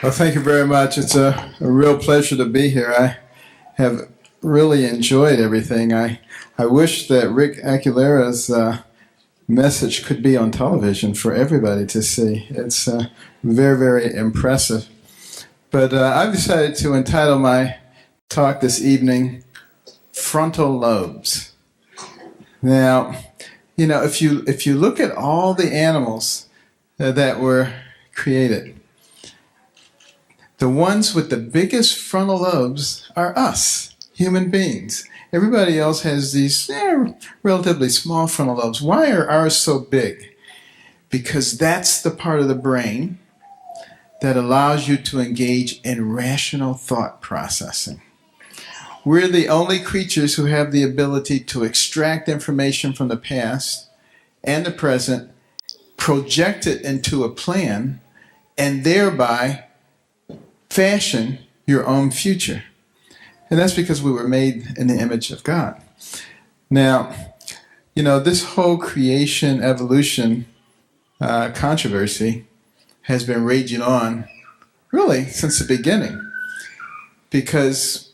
Well, thank you very much. It's a real pleasure to be here. I have really enjoyed everything. I wish that Rick Aguilera's message could be on television for everybody to see. It's very, very impressive. But I've decided to entitle my talk this evening, Frontal Lobes. Now, if you look at all the animals that were created, the ones with the biggest frontal lobes are us, human beings. Everybody else has these relatively small frontal lobes. Why are ours so big? Because that's the part of the brain that allows you to engage in rational thought processing. We're the only creatures who have the ability to extract information from the past and the present, project it into a plan, and thereby fashion your own future. And that's because we were made in the image of God. Now, this whole creation evolution controversy has been raging on really since the beginning. Because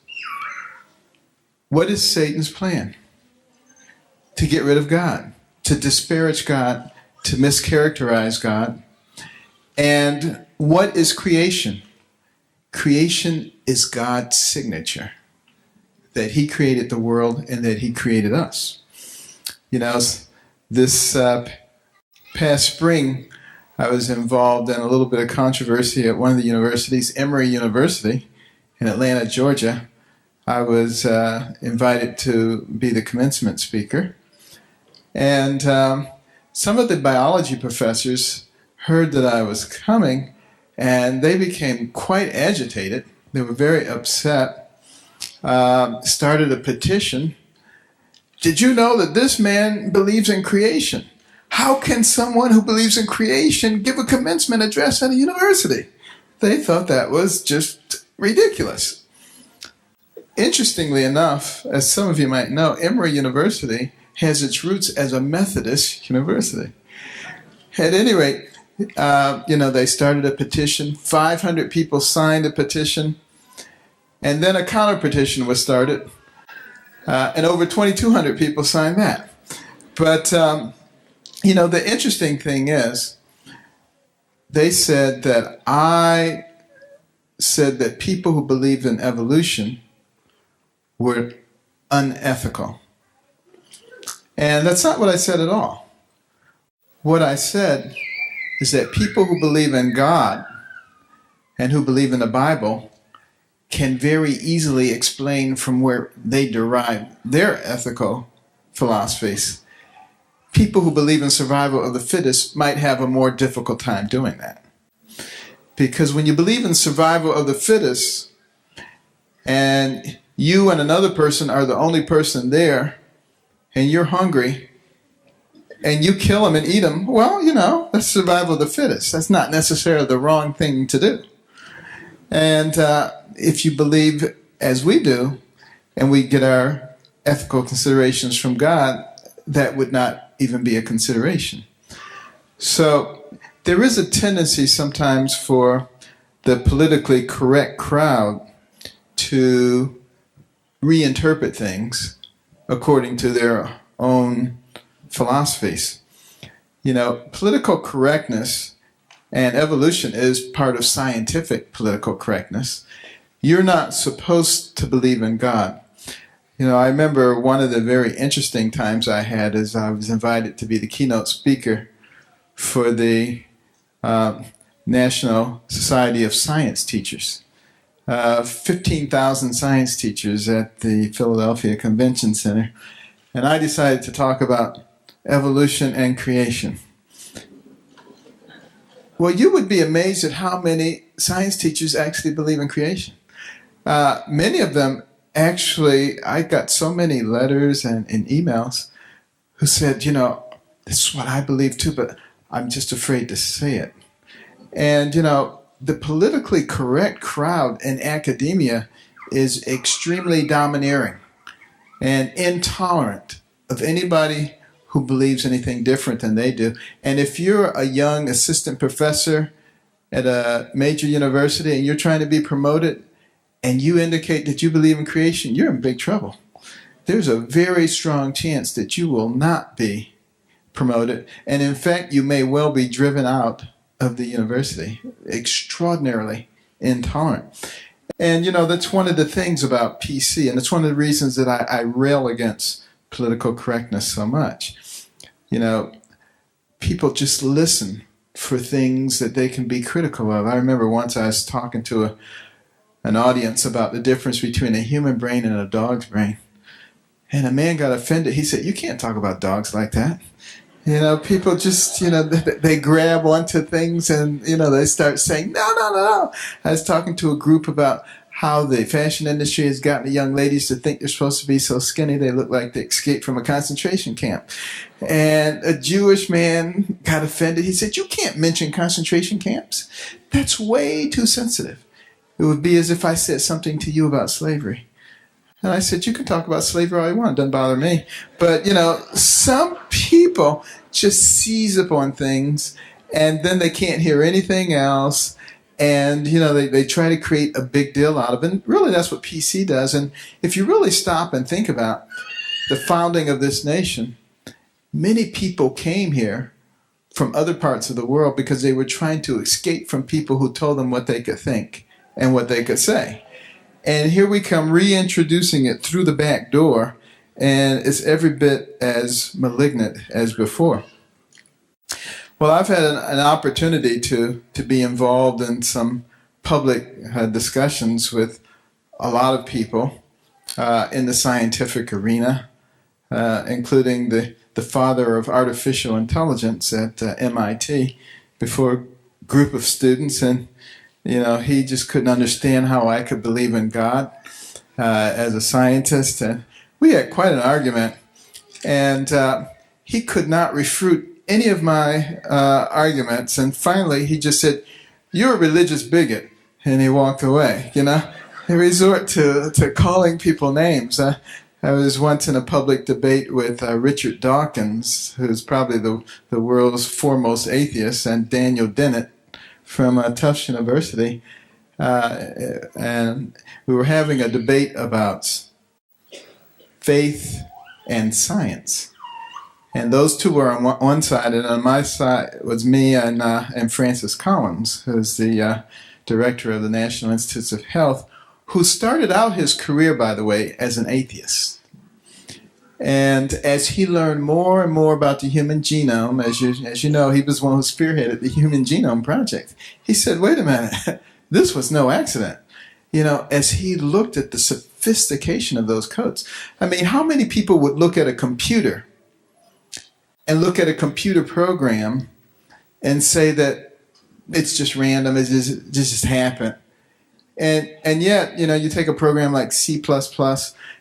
what is Satan's plan? To get rid of God, to disparage God, to mischaracterize God. And what is creation? Creation is God's signature, that He created the world and that He created us. This past spring, I was involved in a little bit of controversy at one of the universities, Emory University in Atlanta, Georgia. I was invited to be the commencement speaker. And some of the biology professors heard that I was coming, and they became quite agitated. They were very upset. Started a petition. Did you know that this man believes in creation? How can someone who believes in creation give a commencement address at a university? They thought that was just ridiculous. Interestingly enough, as some of you might know, Emory University has its roots as a Methodist university. At any rate, they started a petition. 500 people signed a petition. And then a counter petition was started. And over 2,200 people signed that. But, the interesting thing is, they said that I said that people who believed in evolution were unethical. And that's not what I said at all. What I said is that people who believe in God and who believe in the Bible can very easily explain from where they derive their ethical philosophies. People who believe in survival of the fittest might have a more difficult time doing that. Because when you believe in survival of the fittest, and you and another person are the only person there, and you're hungry, and you kill them and eat them, well, that's survival of the fittest. That's not necessarily the wrong thing to do. And if you believe as we do, and we get our ethical considerations from God, that would not even be a consideration. So there is a tendency sometimes for the politically correct crowd to reinterpret things according to their own philosophies. Political correctness and evolution is part of scientific political correctness. You're not supposed to believe in God. I remember one of the very interesting times I had is I was invited to be the keynote speaker for the National Society of Science Teachers. 15,000 science teachers at the Philadelphia Convention Center. And I decided to talk about evolution and creation. Well, you would be amazed at how many science teachers actually believe in creation. Many of them actually, I got so many letters and emails who said, this is what I believe too, but I'm just afraid to say it. And, the politically correct crowd in academia is extremely domineering and intolerant of anybody who believes anything different than they do. And if you're a young assistant professor at a major university and you're trying to be promoted and you indicate that you believe in creation, you're in big trouble. There's a very strong chance that you will not be promoted. And in fact, you may well be driven out of the university. Extraordinarily intolerant. And, that's one of the things about PC, and it's one of the reasons that I rail against political correctness so much. People just listen for things that they can be critical of. I remember once I was talking to an audience about the difference between a human brain and a dog's brain. And a man got offended. He said, "You can't talk about dogs like that." People just, they grab onto things and, they start saying, no. I was talking to a group about how the fashion industry has gotten the young ladies to think they're supposed to be so skinny they look like they escaped from a concentration camp. And a Jewish man got offended. He said, "You can't mention concentration camps. That's way too sensitive. It would be as if I said something to you about slavery." And I said, "You can talk about slavery all you want. It doesn't bother me." But, some people just seize upon things and then they can't hear anything else. And, they try to create a big deal out of it. And really, that's what PC does. And if you really stop and think about the founding of this nation, many people came here from other parts of the world because they were trying to escape from people who told them what they could think and what they could say. And here we come reintroducing it through the back door, and it's every bit as malignant as before. Well, I've had an opportunity to be involved in some public discussions with a lot of people in the scientific arena, including the father of artificial intelligence at MIT, before a group of students, and he just couldn't understand how I could believe in God as a scientist. And we had quite an argument. And he could not refute any of my arguments. And finally, he just said, "You're a religious bigot." And he walked away. They resort to calling people names. I was once in a public debate with Richard Dawkins, who's probably the world's foremost atheist, and Daniel Dennett from Tufts University, and we were having a debate about faith and science. And those two were on one side, and on my side was me and Francis Collins, who's the director of the National Institutes of Health, who started out his career, by the way, as an atheist. And as he learned more and more about the human genome, as you know, he was one who spearheaded the Human Genome Project. He said, "Wait a minute, this was no accident." As he looked at the sophistication of those codes. I mean, how many people would look at a computer and look at a computer program and say that it's just random, it just happened? And yet, you take a program like C++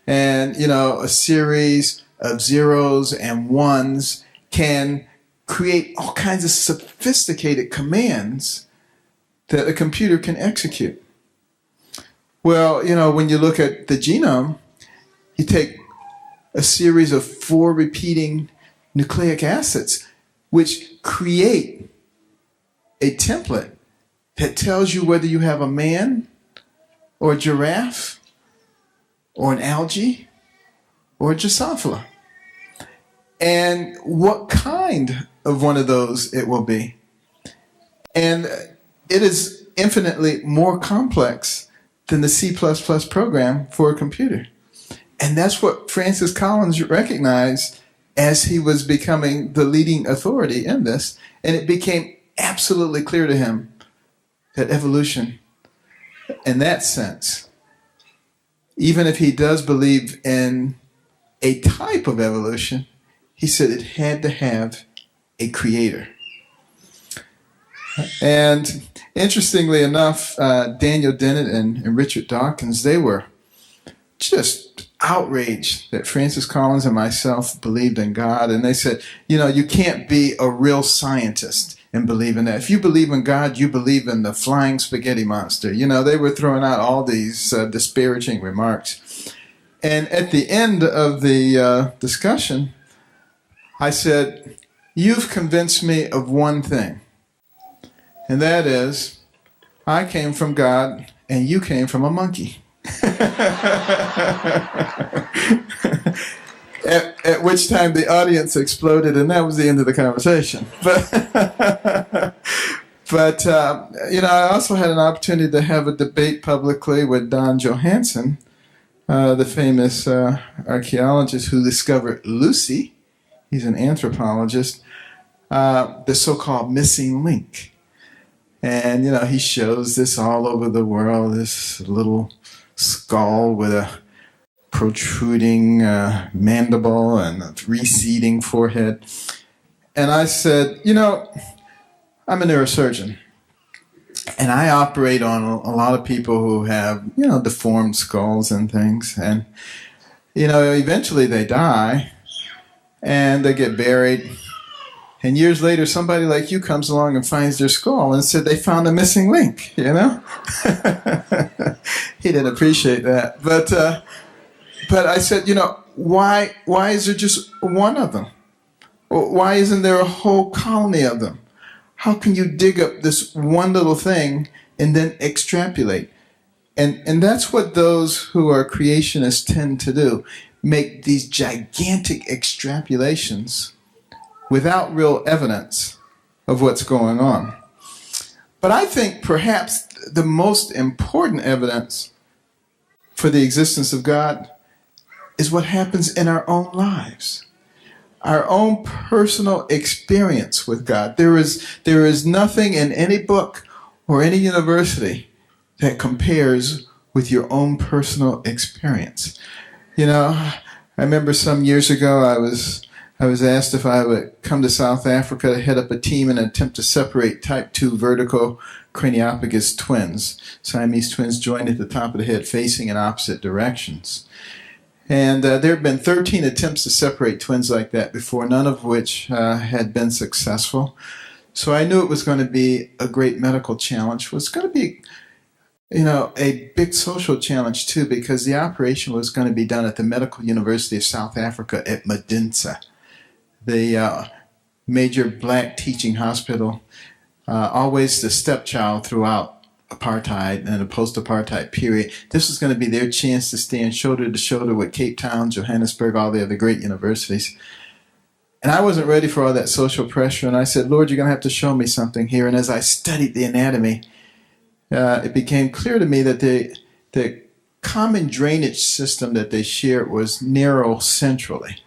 and, a series of zeros and ones can create all kinds of sophisticated commands that a computer can execute. Well, when you look at the genome, you take a series of 4 repeating nucleic acids, which create a template that tells you whether you have a man or a giraffe or an algae or a Drosophila, and what kind of one of those it will be. And it is infinitely more complex than the C++ program for a computer. And that's what Francis Collins recognized as he was becoming the leading authority in this. And it became absolutely clear to him that evolution, in that sense, even if he does believe in a type of evolution, he said it had to have a creator. And interestingly enough, Daniel Dennett and Richard Dawkins, they were just outraged that Francis Collins and myself believed in God. And they said, you can't be a real scientist and believe in that. If you believe in God, you believe in the flying spaghetti monster. They were throwing out all these disparaging remarks. And at the end of the discussion, I said, "You've convinced me of one thing, and that is I came from God and you came from a monkey. At which time the audience exploded, and that was the end of the conversation. But I also had an opportunity to have a debate publicly with Don Johanson, the famous archaeologist who discovered Lucy. He's an anthropologist, the so-called missing link. And, he shows this all over the world, this little skull with a protruding mandible and a receding forehead. And I said, I'm a neurosurgeon. And I operate on a lot of people who have, deformed skulls and things. And, eventually they die and they get buried. And years later, somebody like you comes along and finds their skull and said they found a missing link, He didn't appreciate that. But I said, why is there just one of them? Why isn't there a whole colony of them? How can you dig up this one little thing and then extrapolate? And that's what those who are creationists tend to do, make these gigantic extrapolations without real evidence of what's going on. But I think perhaps the most important evidence for the existence of God is what happens in our own lives. Our own personal experience with God. There is nothing in any book or any university that compares with your own personal experience. I remember some years ago I was asked if I would come to South Africa to head up a team and attempt to separate type 2 vertical craniophagus twins. Siamese twins joined at the top of the head facing in opposite directions. And there have been 13 attempts to separate twins like that before, none of which had been successful. So I knew it was going to be a great medical challenge. It was going to be, a big social challenge too, because the operation was going to be done at the Medical University of South Africa at Medusa, the major black teaching hospital, always the stepchild throughout apartheid and the post-apartheid period. This was going to be their chance to stand shoulder to shoulder with Cape Town, Johannesburg, all the other great universities. And I wasn't ready for all that social pressure, and I said, Lord, you're going to have to show me something here. And as I studied the anatomy, it became clear to me that the common drainage system that they shared was narrow centrally.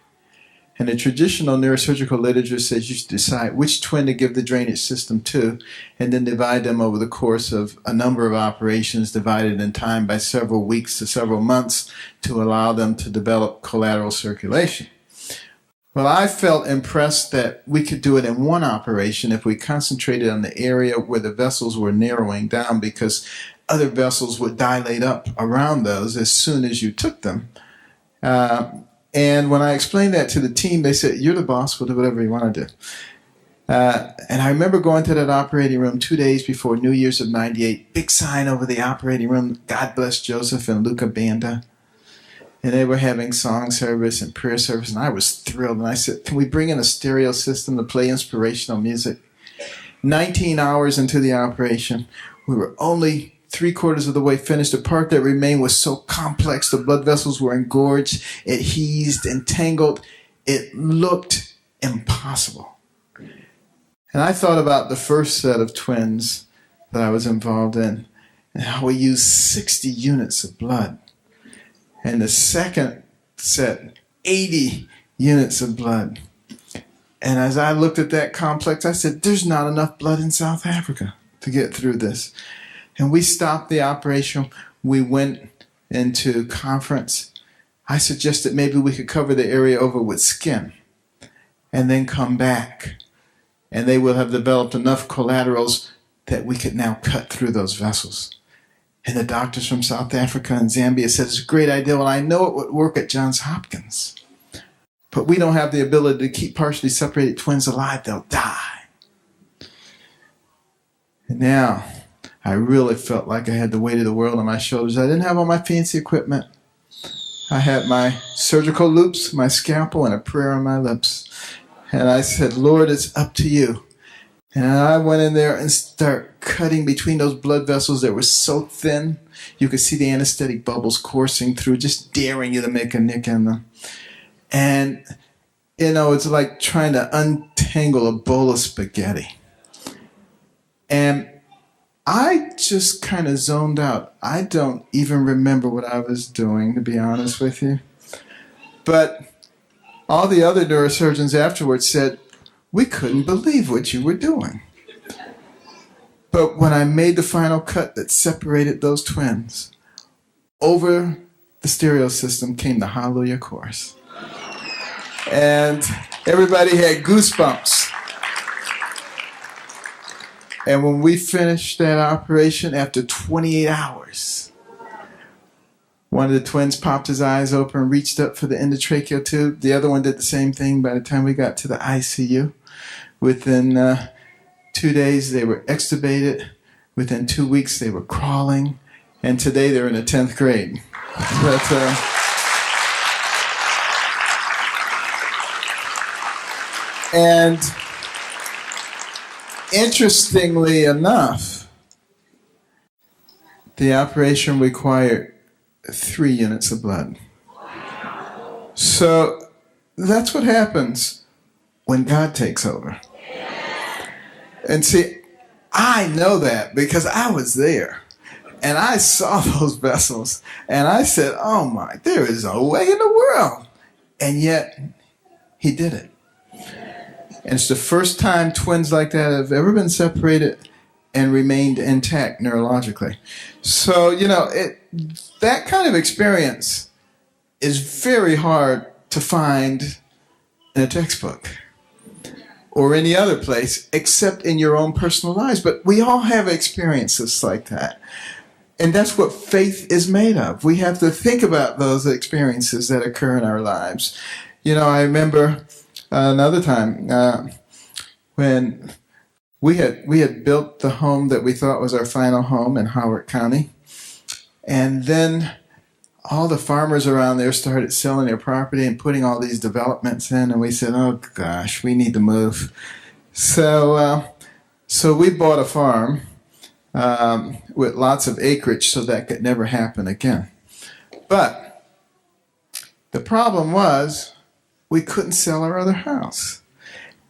And the traditional neurosurgical literature says you should decide which twin to give the drainage system to, and then divide them over the course of a number of operations divided in time by several weeks to several months to allow them to develop collateral circulation. Well, I felt impressed that we could do it in one operation if we concentrated on the area where the vessels were narrowing down, because other vessels would dilate up around those as soon as you took them. And when I explained that to the team, they said, you're the boss, we'll do whatever you want to do. And I remember going to that operating room 2 days before New Year's of '98, big sign over the operating room, God bless Joseph and Luca Banda. And they were having song service and prayer service, and I was thrilled. And I said, can we bring in a stereo system to play inspirational music? 19 hours into the operation, we were only 3/4 of the way finished. The part that remained was so complex. The blood vessels were engorged, adhesed, entangled. It looked impossible. And I thought about the first set of twins that I was involved in and how we used 60 units of blood. And the second set, 80 units of blood. And as I looked at that complex, I said, there's not enough blood in South Africa to get through this. And we stopped the operation. We went into conference. I suggested maybe we could cover the area over with skin and then come back. And they will have developed enough collaterals that we could now cut through those vessels. And the doctors from South Africa and Zambia said, it's a great idea. Well, I know it would work at Johns Hopkins, but we don't have the ability to keep partially separated twins alive. They'll die. And now I really felt like I had the weight of the world on my shoulders. I didn't have all my fancy equipment. I had my surgical loops, my scalpel, and a prayer on my lips. And I said, Lord, it's up to you. And I went in there and started cutting between those blood vessels that were so thin, you could see the anesthetic bubbles coursing through, just daring you to make a nick in them. And, it's like trying to untangle a bowl of spaghetti. And I just kind of zoned out. I don't even remember what I was doing, to be honest with you. But all the other neurosurgeons afterwards said, we couldn't believe what you were doing. But when I made the final cut that separated those twins, over the stereo system came the Hallelujah Chorus. And everybody had goosebumps. And when we finished that operation, after 28 hours, one of the twins popped his eyes open and reached up for the endotracheal tube. The other one did the same thing. By the time we got to the ICU, within 2 days they were extubated. Within 2 weeks they were crawling. And today they're in the 10th grade. But, and interestingly enough, the operation required 3 units of blood. So that's what happens when God takes over. And see, I know that because I was there. And I saw those vessels. And I said, oh my, there is no way in the world. And yet, he did it. And it's the first time twins like that have ever been separated and remained intact neurologically. So, that kind of experience is very hard to find in a textbook or any other place except in your own personal lives. But we all have experiences like that. And that's what faith is made of. We have to think about those experiences that occur in our lives. I remember another time when we had built the home that we thought was our final home in Howard County. And then all the farmers around there started selling their property and putting all these developments in. And we said, oh, gosh, we need to move. So we bought a farm with lots of acreage so that could never happen again. But the problem was we couldn't sell our other house.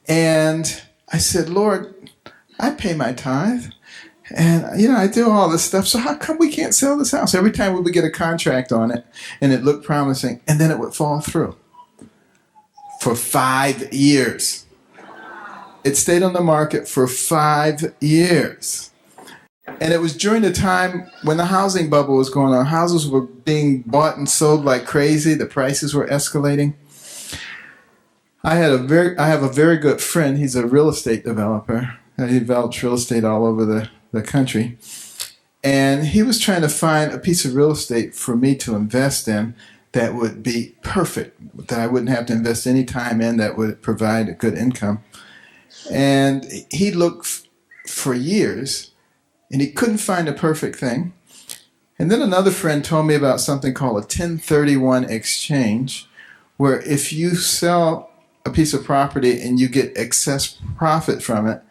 And I said, Lord, I pay my tithe. And, I do all this stuff. So how come we can't sell this house? Every time we would get a contract on it and it looked promising, and then it would fall through. For 5 years. It stayed on the market for 5 years. And it was during the time when the housing bubble was going on. Houses were being bought and sold like crazy. The prices were escalating. I have a very good friend. He's a real estate developer. He develops real estate all over the country. And he was trying to find a piece of real estate for me to invest in that would be perfect, that I wouldn't have to invest any time in, that would provide a good income. And he looked for years, and he couldn't find a perfect thing. And then another friend told me about something called a 1031 exchange, where if you sell a piece of property and you get excess profit from it,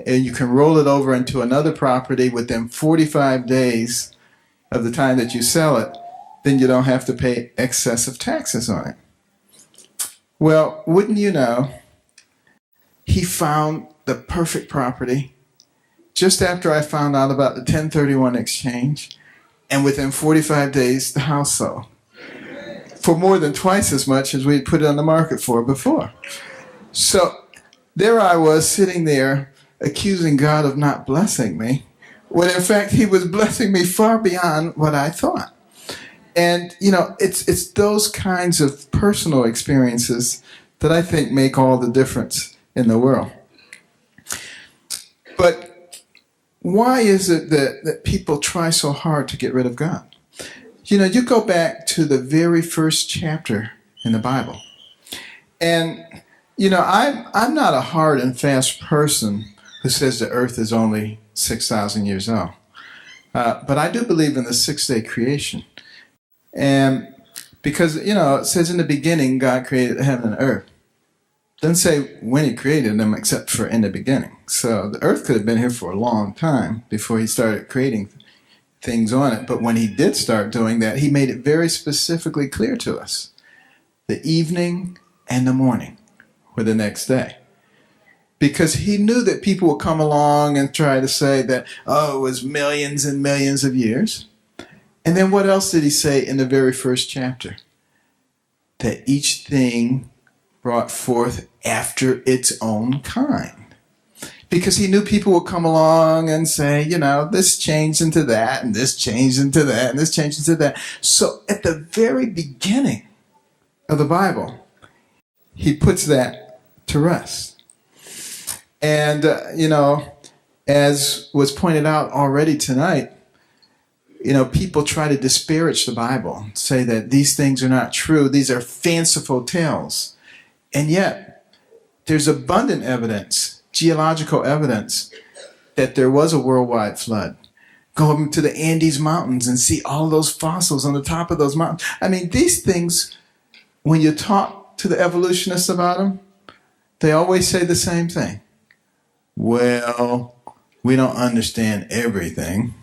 and you can roll it over into another property within 45 days of the time that you sell it, then you don't have to pay excessive taxes on it. Well, wouldn't you know, he found the perfect property just after I found out about the 1031 exchange, and within 45 days, the house sold for more than twice as much as we'd put it on the market for before. So there I was sitting there accusing God of not blessing me, when in fact he was blessing me far beyond what I thought. And, it's those kinds of personal experiences that I think make all the difference in the world. But why is it that people try so hard to get rid of God? You go back to the very first chapter in the Bible. And, I'm not a hard and fast person who says the earth is only 6,000 years old. But I do believe in the six-day creation. And because, it says in the beginning, God created heaven and earth. It doesn't say when he created them except for in the beginning. So the earth could have been here for a long time before he started creating things on it. But when he did start doing that, he made it very specifically clear to us. The evening and the morning were the next day. Because he knew that people would come along and try to say that, oh, it was millions and millions of years. And then what else did he say in the very first chapter? That each thing brought forth after its own kind. Because he knew people would come along and say, you know, this changed into that, and this changed into that, and this changed into that. So at the very beginning of the Bible, he puts that to rest. And, you know, as was pointed out already tonight, you know, people try to disparage the Bible, say that these things are not true, these are fanciful tales. And yet, there's abundant evidence, geological evidence, that there was a worldwide flood. Go up to the Andes Mountains and see all those fossils on the top of those mountains. I mean, these things, when you talk to the evolutionists about them, they always say the same thing. Well, we don't understand everything.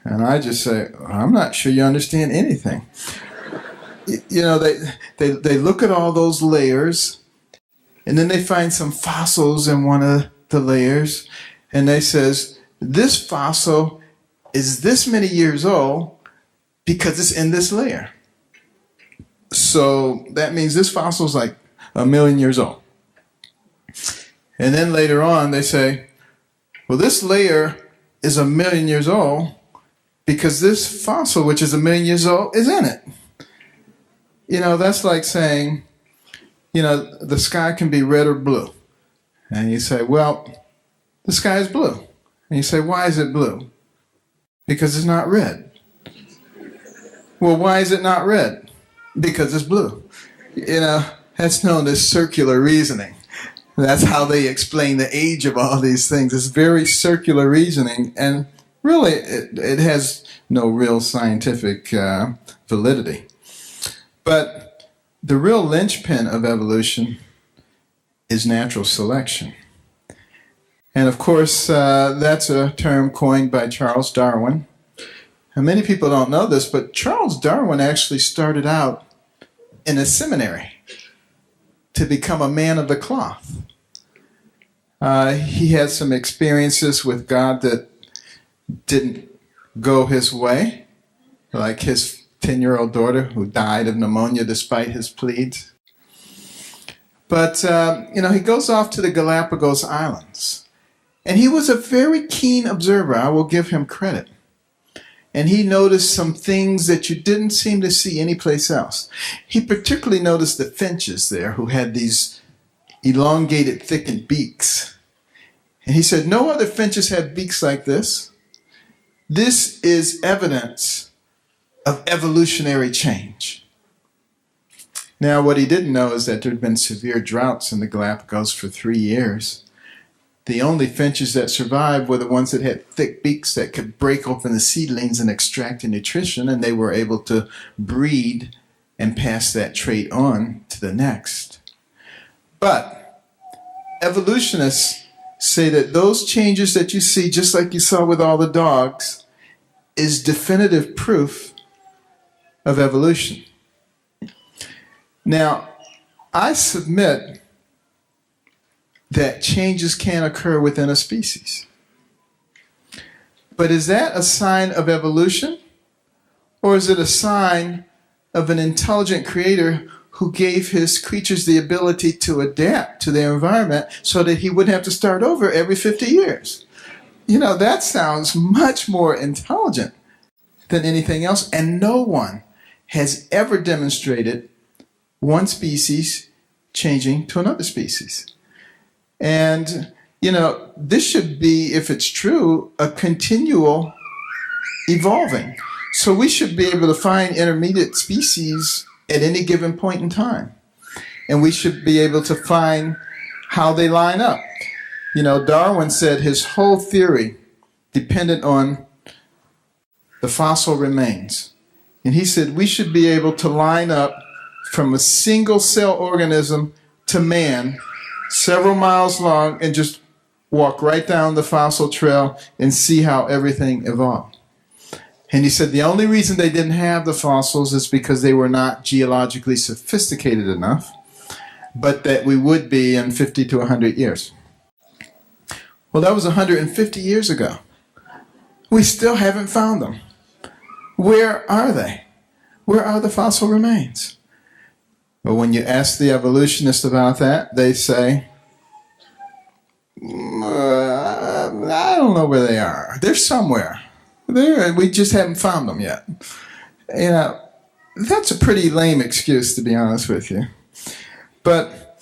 And I just say, I'm not sure you understand anything. You know, they look at all those layers, and then they find some fossils in one of the layers, and they says, this fossil is this many years old because it's in this layer. So that means this fossil is like 1 million years old. And then later on, they say, well, this layer is 1 million years old because this fossil, which is 1 million years old, is in it. You know, that's like saying, you know, the sky can be red or blue. And you say, well, the sky is blue. And you say, why is it blue? Because it's not red. Well, why is it not red? Because it's blue. You know, that's known as circular reasoning. That's how they explain the age of all these things. It's very circular reasoning, and really it has no real scientific validity. But the real linchpin of evolution is natural selection. And of course, that's a term coined by Charles Darwin. And many people don't know this, but Charles Darwin actually started out in a seminary to become a man of the cloth. He had some experiences with God that didn't go his way, like his 10-year-old daughter who died of pneumonia despite his pleas. But, you know, he goes off to the Galapagos Islands. And he was a very keen observer. I will give him credit. And he noticed some things that you didn't seem to see anyplace else. He particularly noticed the finches there who had these elongated, thickened beaks. And he said, no other finches have beaks like this. This is evidence of evolutionary change. Now, what he didn't know is that there had been severe droughts in the Galapagos for 3 years. The only finches that survived were the ones that had thick beaks that could break open the seedlings and extract the nutrition, and they were able to breed and pass that trait on to the next. But evolutionists say that those changes that you see, just like you saw with all the dogs, is definitive proof of evolution. Now, I submit that changes can occur within a species. But is that a sign of evolution? Or is it a sign of an intelligent creator who gave his creatures the ability to adapt to their environment so that he wouldn't have to start over every 50 years? You know, that sounds much more intelligent than anything else. And no one has ever demonstrated one species changing to another species. And, you know, this should be, if it's true, a continual evolving. So we should be able to find intermediate species at any given point in time. And we should be able to find how they line up. You know, Darwin said his whole theory depended on the fossil remains. And he said we should be able to line up from a single cell organism to man, several miles long, and just walk right down the fossil trail and see how everything evolved. And he said the only reason they didn't have the fossils is because they were not geologically sophisticated enough, but that we would be in 50 to 100 years. Well, that was 150 years ago. We still haven't found them. Where are they? Where are the fossil remains? Well, when you ask the evolutionists about that, they say, I don't know where they are. They're somewhere. We just haven't found them yet. You know, that's a pretty lame excuse, to be honest with you. But,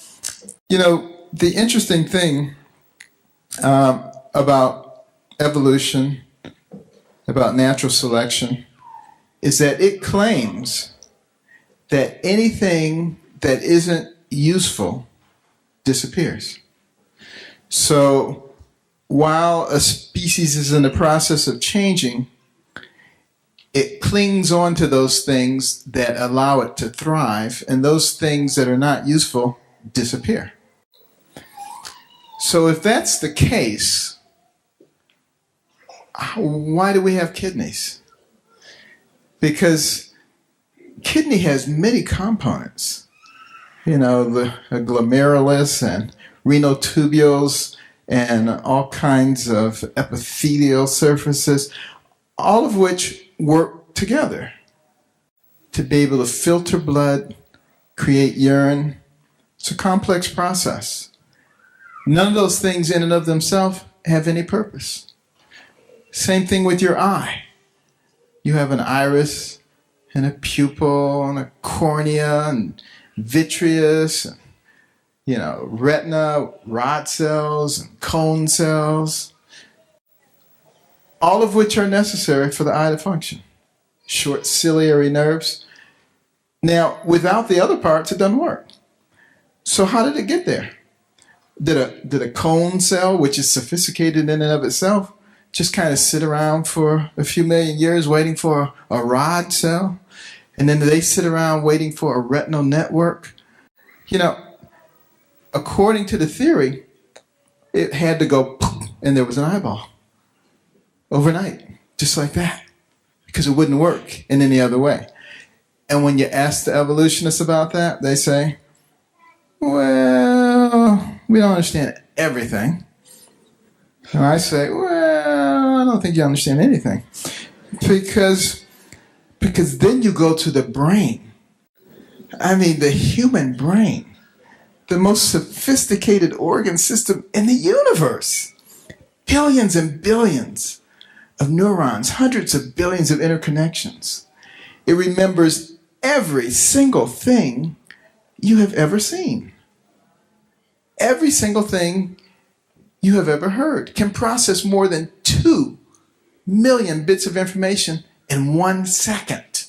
you know, the interesting thing about evolution, about natural selection, is that it claims that anything that isn't useful disappears. So while a species is in the process of changing, it clings on to those things that allow it to thrive, and those things that are not useful disappear. So if that's the case, why do we have kidneys? Because kidney has many components. You know, the glomerulus and renal tubules and all kinds of epithelial surfaces, all of which work together to be able to filter blood, create urine. It's a complex process. None of those things in and of themselves have any purpose. Same thing with your eye. You have an iris and a pupil and a cornea and vitreous, and, you know, retina, rod cells, and cone cells, all of which are necessary for the eye to function. Short ciliary nerves. Now, without the other parts, it doesn't work. So how did it get there? Did a cone cell, which is sophisticated in and of itself, just kind of sit around for a few million years waiting for a rod cell? And then they sit around waiting for a retinal network? You know, according to the theory, it had to go poof, and there was an eyeball overnight, just like that, because it wouldn't work in any other way. And when you ask the evolutionists about that, they say, well, we don't understand everything. And I say, well, I don't think you understand anything. Because then you go to the brain. I mean, the human brain, the most sophisticated organ system in the universe. Billions and billions of neurons, hundreds of billions of interconnections. It remembers every single thing you have ever seen. Every single thing you have ever heard can process more than 2 million bits of information in 1 second.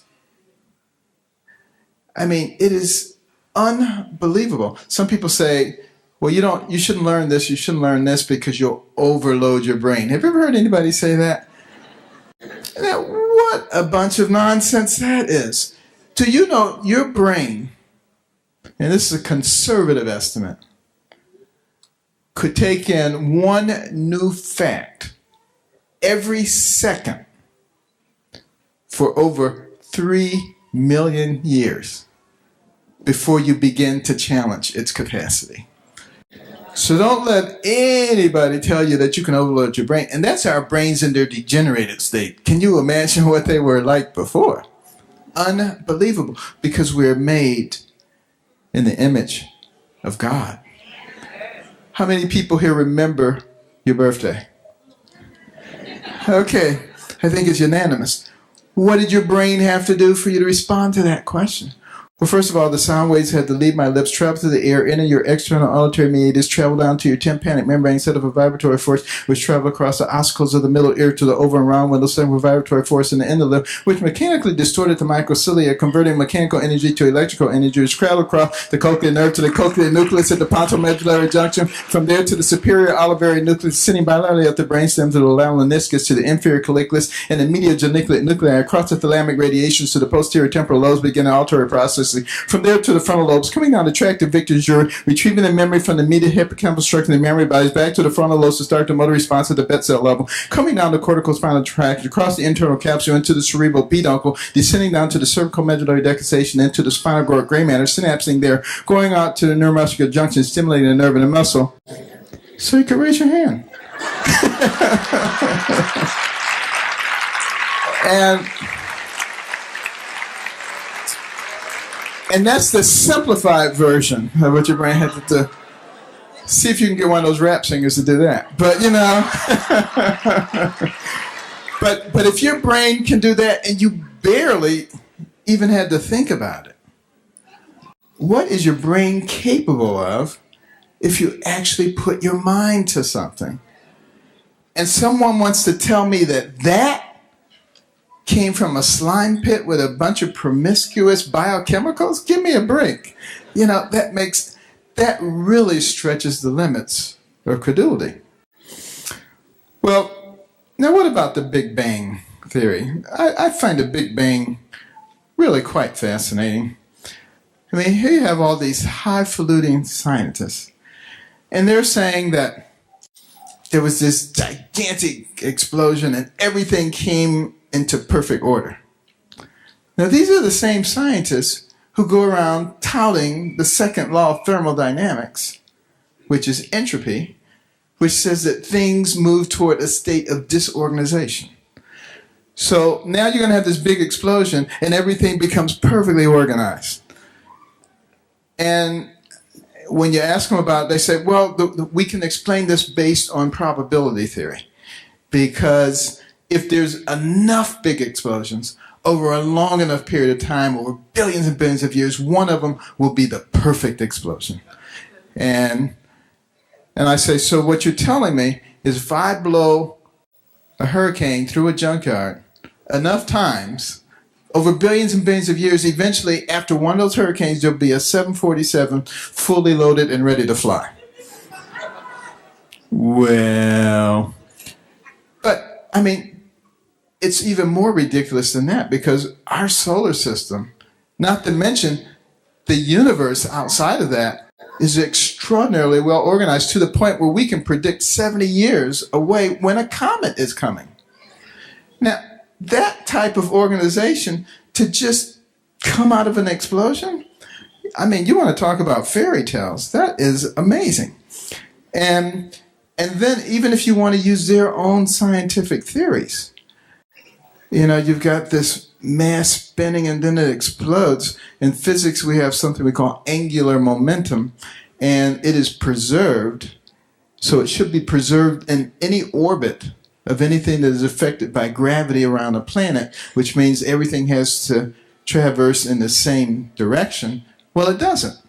I mean, it is unbelievable. Some people say, well, you shouldn't learn this, you shouldn't learn this because you'll overload your brain. Have you ever heard anybody say that? Now, what a bunch of nonsense that is. Do you know your brain, and this is a conservative estimate, could take in one new fact every second for over 3 million years before you begin to challenge its capacity. So don't let anybody tell you that you can overload your brain. And that's our brains in their degenerated state. Can you imagine what they were like before? Unbelievable. Because we're made in the image of God. How many people here remember your birthday? Okay, I think it's unanimous. What did your brain have to do for you to respond to that question? Well, first of all, the sound waves had to leave my lips, travel through the air, enter your external auditory meatus, travel down to your tympanic membrane, set up a vibratory force, which travel across the ossicles of the middle ear to the over and round window, setting a vibratory force in the inner lip, which mechanically distorted the microcilia, converting mechanical energy to electrical energy, which traveled across the cochlear nerve to the cochlear nucleus at the pontomedullary junction, from there to the superior olivary nucleus, sitting bilaterally at the brainstem to the laminiskis, to the inferior colliculus, and the medial geniculate nuclei, across the thalamic radiations to the posterior temporal lobes, beginning auditory processes plexus, from there to the frontal lobes, coming down to tractive victor jury, retrieving the memory from the medial hippocampal structure of the memory bodies back to the frontal lobes to start the motor response at the bed cell level, coming down the cortical spinal tract, across the internal capsule into the cerebral peduncle, descending down to the cervical medullary decussation, into the spinal growth gray matter, synapsing there, going out to the neuromuscular junction, stimulating the nerve and the muscle. So you can raise your hand. And that's the simplified version of what your brain had to do. See if you can get one of those rap singers to do that. But, you know, but if your brain can do that and you barely even had to think about it, what is your brain capable of if you actually put your mind to something? And someone wants to tell me that that came from a slime pit with a bunch of promiscuous biochemicals? Give me a break. You know, that really stretches the limits of credulity. Well, now what about the Big Bang theory? I find the Big Bang really quite fascinating. I mean, here you have all these highfalutin scientists, and they're saying that there was this gigantic explosion and everything came into perfect order. Now, these are the same scientists who go around touting the second law of thermodynamics, which is entropy, which says that things move toward a state of disorganization. So now you're going to have this big explosion and everything becomes perfectly organized. And when you ask them about it, they say, well, we can explain this based on probability theory, because if there's enough big explosions over a long enough period of time, over billions and billions of years, one of them will be the perfect explosion. And I say, so what you're telling me is if I blow a hurricane through a junkyard enough times, over billions and billions of years, eventually after one of those hurricanes, there'll be a 747 fully loaded and ready to fly. Well, but I mean, it's even more ridiculous than that, because our solar system, not to mention the universe outside of that, is extraordinarily well organized to the point where we can predict 70 years away when a comet is coming. Now, that type of organization to just come out of an explosion, I mean, you want to talk about fairy tales. That is amazing. And then even if you want to use their own scientific theories, you know, you've got this mass spinning and then it explodes. In physics, we have something we call angular momentum, and it is preserved. So it should be preserved in any orbit of anything that is affected by gravity around a planet, which means everything has to traverse in the same direction. Well, it doesn't.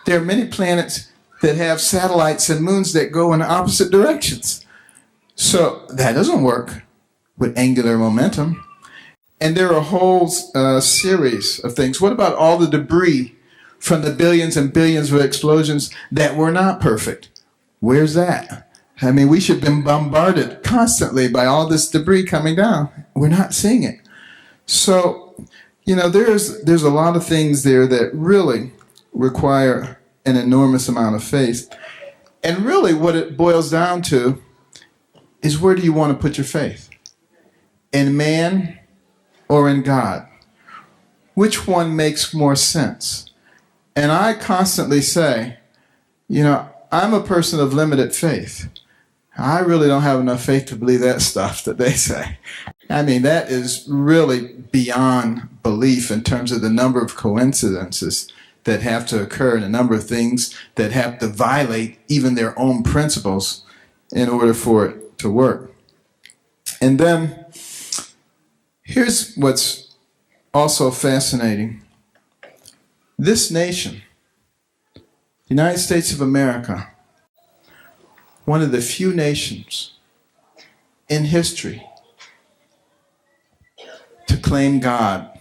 There are many planets that have satellites and moons that go in opposite directions. So that doesn't work with angular momentum. And there are a whole series of things. What about all the debris from the billions and billions of explosions that were not perfect? Where's that? I mean, we should have been bombarded constantly by all this debris coming down. We're not seeing it. So, you know, there's a lot of things there that really require an enormous amount of faith. And really what it boils down to is, where do you want to put your faith? In man or in God? Which one makes more sense? And I constantly say, you know, I'm a person of limited faith. I really don't have enough faith to believe that stuff that they say. I mean, that is really beyond belief in terms of the number of coincidences that have to occur and the number of things that have to violate even their own principles in order for it to work. And then here's what's also fascinating. This nation, the United States of America, one of the few nations in history to claim God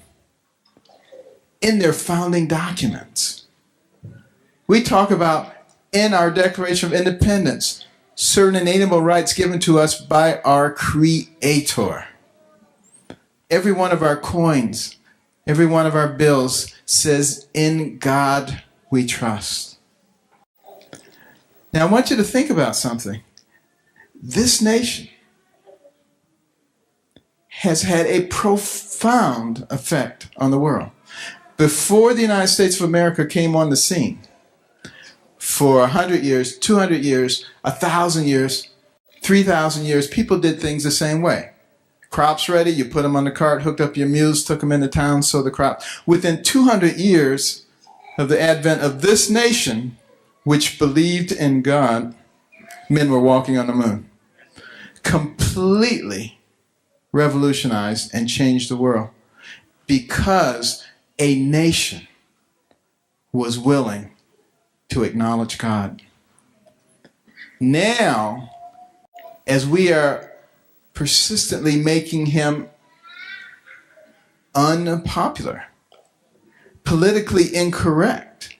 in their founding documents. We talk about in our Declaration of Independence, certain inalienable rights given to us by our Creator. Every one of our coins, Every one of our bills says, "In God we trust." Now I want you to think about something. This nation has had a profound effect on the world. Before the United States of America came on the scene, for 100 years, 200 years, 1,000 years, 3,000 years, people did things the same way. Crops ready, you put them on the cart, hooked up your mules, took them into town, sowed the crop. Within 200 years of the advent of this nation, which believed in God, men were walking on the moon. Completely revolutionized and changed the world because a nation was willing to acknowledge God. Now, as we are persistently making him unpopular, politically incorrect,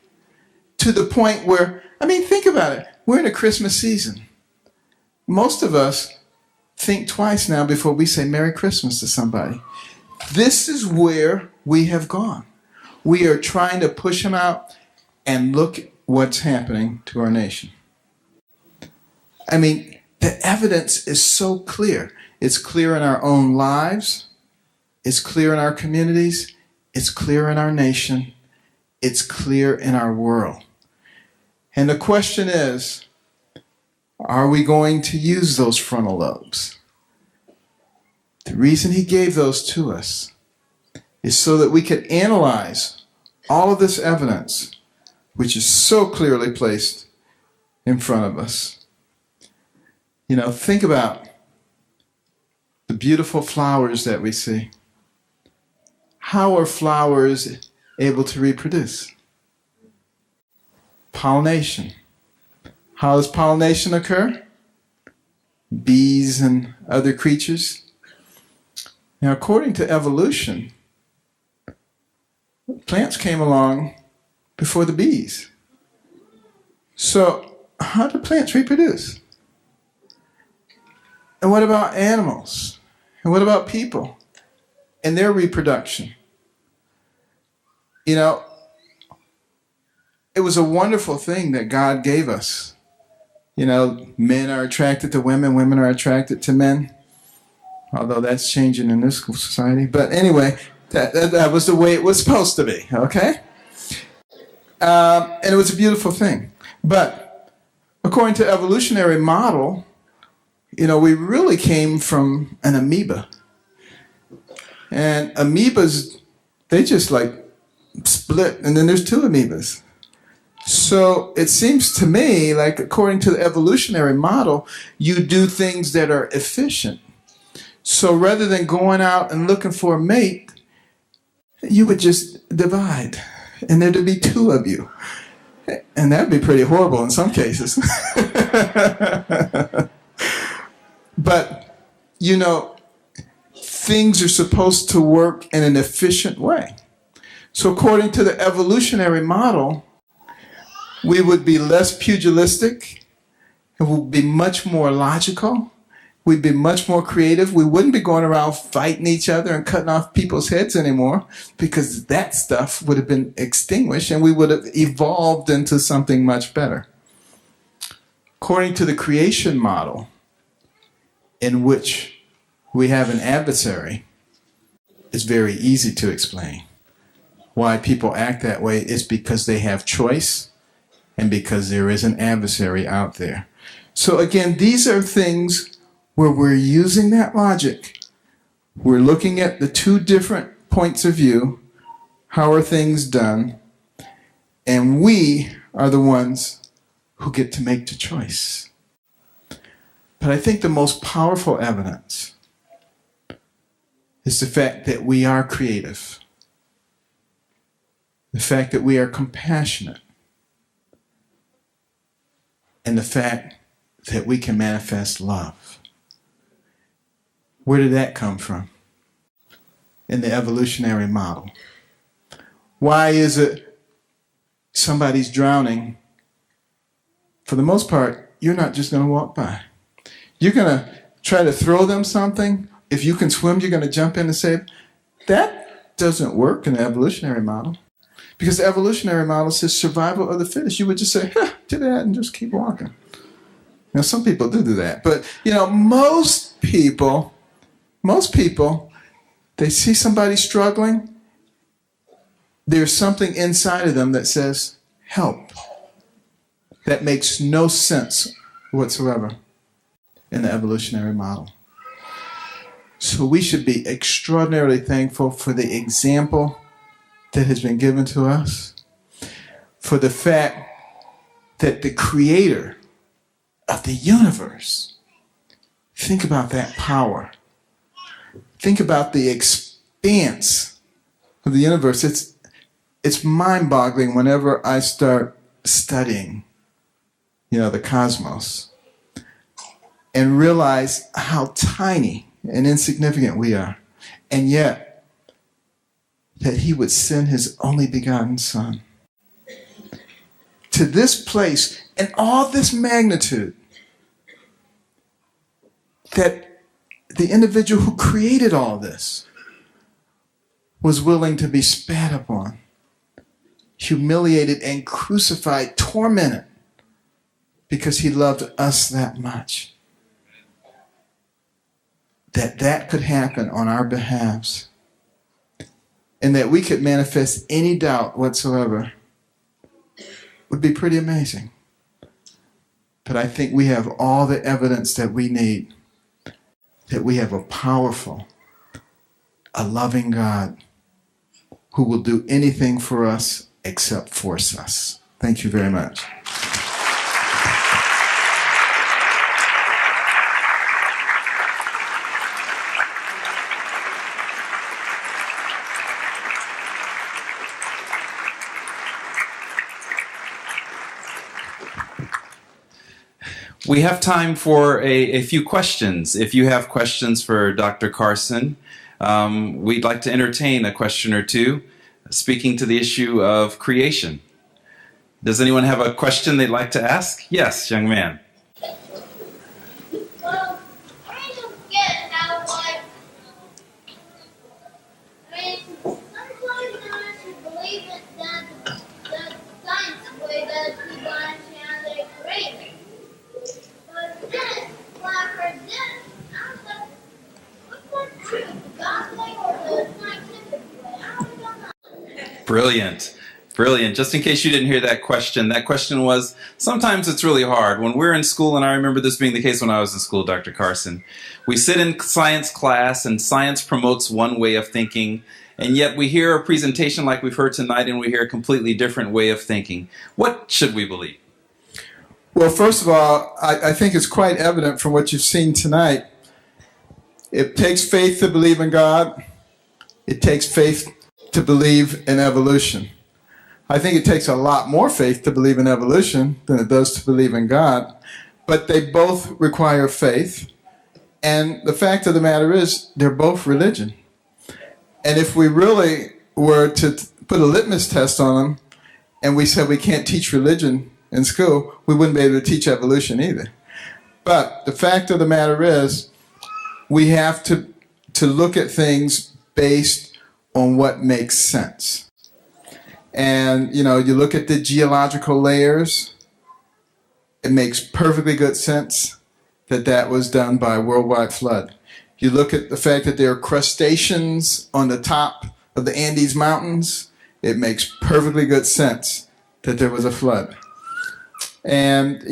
to the point where, I mean, think about it. We're in a Christmas season. Most of us think twice now before we say Merry Christmas to somebody. This is where we have gone. We are trying to push him out, and look at what's happening to our nation. I mean, the evidence is so clear. It's clear in our own lives. It's clear in our communities. It's clear in our nation. It's clear in our world. And the question is, are we going to use those frontal lobes? The reason he gave those to us is so that we could analyze all of this evidence, which is so clearly placed in front of us. You know, think about the beautiful flowers that we see. How are flowers able to reproduce? Pollination. How does pollination occur? Bees and other creatures. Now, according to evolution, plants came along before the bees. So, how do plants reproduce? And what about animals? And what about people and their reproduction? You know, it was a wonderful thing that God gave us. You know, men are attracted to women, women are attracted to men. Although that's changing in this society. But anyway, that was the way it was supposed to be, okay? And it was a beautiful thing. But according to evolutionary model, you know, we really came from an amoeba. And amoebas, they just like split, and then there's two amoebas. So it seems to me like according to the evolutionary model, you do things that are efficient. So rather than going out and looking for a mate, you would just divide, and there'd be two of you. And that'd be pretty horrible in some cases. But, you know, things are supposed to work in an efficient way. So according to the evolutionary model, we would be less pugilistic, and we'd be much more logical, we'd be much more creative, we wouldn't be going around fighting each other and cutting off people's heads anymore, because that stuff would have been extinguished and we would have evolved into something much better. According to the creation model, in which we have an adversary, it's very easy to explain. Why people act that way is because they have choice and because there is an adversary out there. So again, these are things where we're using that logic. We're looking at the two different points of view. How are things done? And we are the ones who get to make the choice. But I think the most powerful evidence is the fact that we are creative. The fact that we are compassionate. And the fact that we can manifest love. Where did that come from? In the evolutionary model. Why is it somebody's drowning? For the most part, you're not just going to walk by. You're going to try to throw them something. If you can swim, you're going to jump in and save. That doesn't work in the evolutionary model. Because the evolutionary model says survival of the fittest. You would just say, do that and just keep walking. Now, some people do that. But, most people, they see somebody struggling, there's something inside of them that says, help. That makes no sense whatsoever in the evolutionary model. So we should be extraordinarily thankful for the example that has been given to us, for the fact that the creator of the universe, think about that power. Think about the expanse of the universe. It's mind-boggling whenever I start studying, the cosmos, and realize how tiny and insignificant we are. And yet, that he would send his only begotten Son to this place and all this magnitude, that the individual who created all this was willing to be spat upon, humiliated and crucified, tormented, because he loved us that much. That could happen on our behalves, and that we could manifest any doubt whatsoever would be pretty amazing. But I think we have all the evidence that we need, that we have a powerful, a loving God who will do anything for us except force us. Thank you very much. We have time for a few questions. If you have questions for Dr. Carson, we'd like to entertain a question or two speaking to the issue of creation. Does anyone have a question they'd like to ask? Yes, young man. Well, I don't get how, sometimes I should believe it that science way that people understand they created. But then, when I heard this, I was like, what's that true? The God way or the scientific way? I don't know. Brilliant. Brilliant. Just in case you didn't hear that question was, sometimes it's really hard. When we're in school, and I remember this being the case when I was in school, Dr. Carson, we sit in science class and science promotes one way of thinking, and yet we hear a presentation like we've heard tonight and we hear a completely different way of thinking. What should we believe? Well, first of all, I think it's quite evident from what you've seen tonight. It takes faith to believe in God. It takes faith to believe in evolution. I think it takes a lot more faith to believe in evolution than it does to believe in God. But they both require faith. And the fact of the matter is, they're both religion. And if we really were to put a litmus test on them, and we said we can't teach religion in school, we wouldn't be able to teach evolution either. But the fact of the matter is, we have to look at things based on what makes sense. And, you look at the geological layers, it makes perfectly good sense that was done by a worldwide flood. You look at the fact that there are crustaceans on the top of the Andes Mountains, it makes perfectly good sense that there was a flood. And,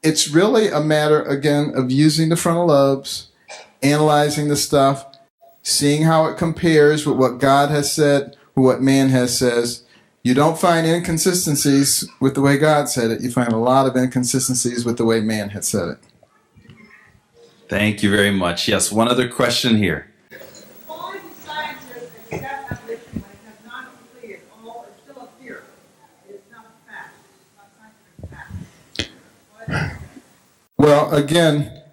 it's really a matter, again, of using the frontal lobes, analyzing the stuff, seeing how it compares with what God has said, with what man has says. You don't find inconsistencies with the way God said it. You find a lot of inconsistencies with the way man had said it. Thank you very much. Yes, one other question here. All the scientists accept evolution when it has not completed. All is still a theory. It is not a fact. It's not scientific fact. Well, again,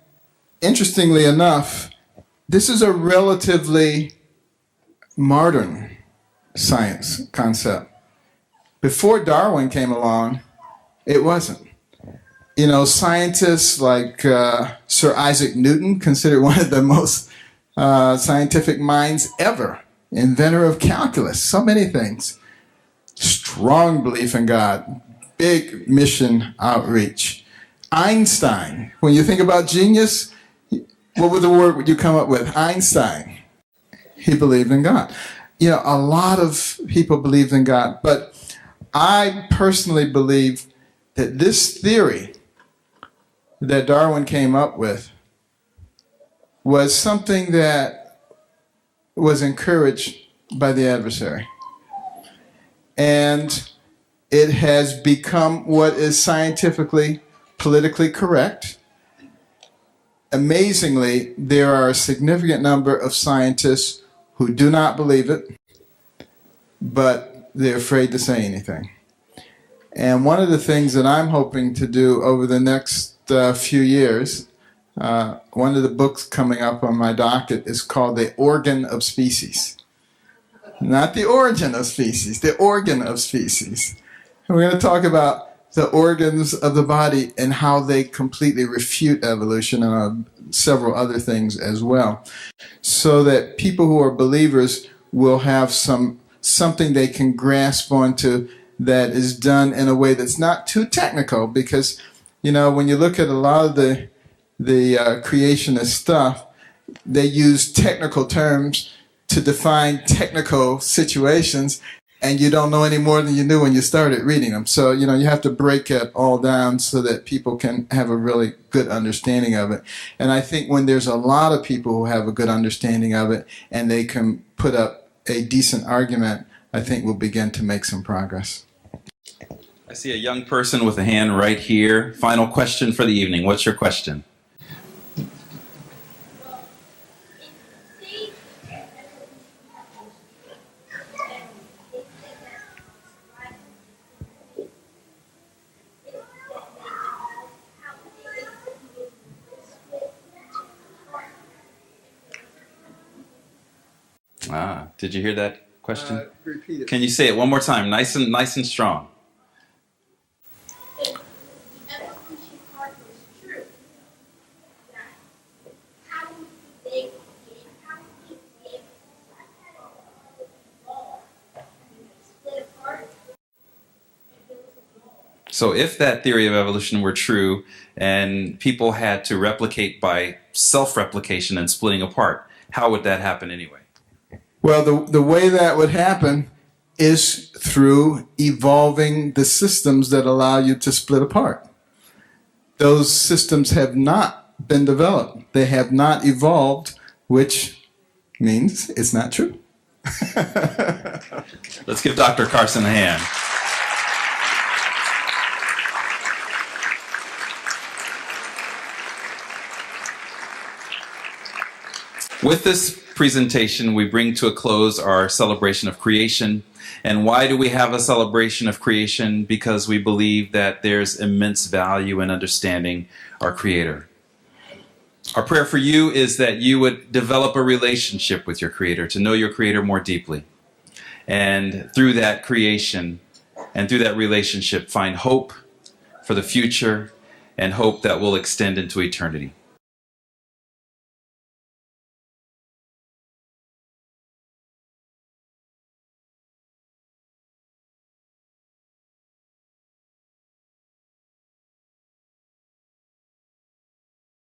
interestingly enough, this is a relatively modern science concept. Before Darwin came along, it wasn't. Scientists like Sir Isaac Newton, considered one of the most scientific minds ever, inventor of calculus, so many things. Strong belief in God, big mission outreach. Einstein, when you think about genius, what would the word would you come up with? Einstein. He believed in God. You know, a lot of people believed in God, but I personally believe that this theory that Darwin came up with was something that was encouraged by the adversary. And it has become what is scientifically, politically correct. Amazingly, there are a significant number of scientists who do not believe it, but they're afraid to say anything. And one of the things that I'm hoping to do over the next few years, one of the books coming up on my docket is called The Organ of Species. Not the origin of species, the organ of species. And we're going to talk about the organs of the body and how they completely refute evolution and several other things as well. So that people who are believers will have something they can grasp onto that is done in a way that's not too technical, because, you know, when you look at a lot of the creationist stuff, they use technical terms to define technical situations, and you don't know any more than you knew when you started reading them. So, you know, you have to break it all down so that people can have a really good understanding of it. And I think when there's a lot of people who have a good understanding of it and they can put up a decent argument, I think we'll begin to make some progress. I see a young person with a hand right here. Final question for the evening. What's your question? Did you hear that question? Repeat it. Can you say it one more time, nice and strong? If the evolution part was true, then how would they be able to evolve? Split apart? So if that theory of evolution were true and people had to replicate by self-replication and splitting apart, how would that happen anyway? Well, the way that would happen is through evolving the systems that allow you to split apart. Those systems have not been developed. They have not evolved, which means it's not true. Let's give Dr. Carson a hand. With this presentation, we bring to a close our celebration of creation. And why do we have a celebration of creation? Because we believe that there's immense value in understanding our Creator. Our prayer for you is that you would develop a relationship with your Creator, to know your Creator more deeply. And through that creation and through that relationship, find hope for the future and hope that will extend into eternity.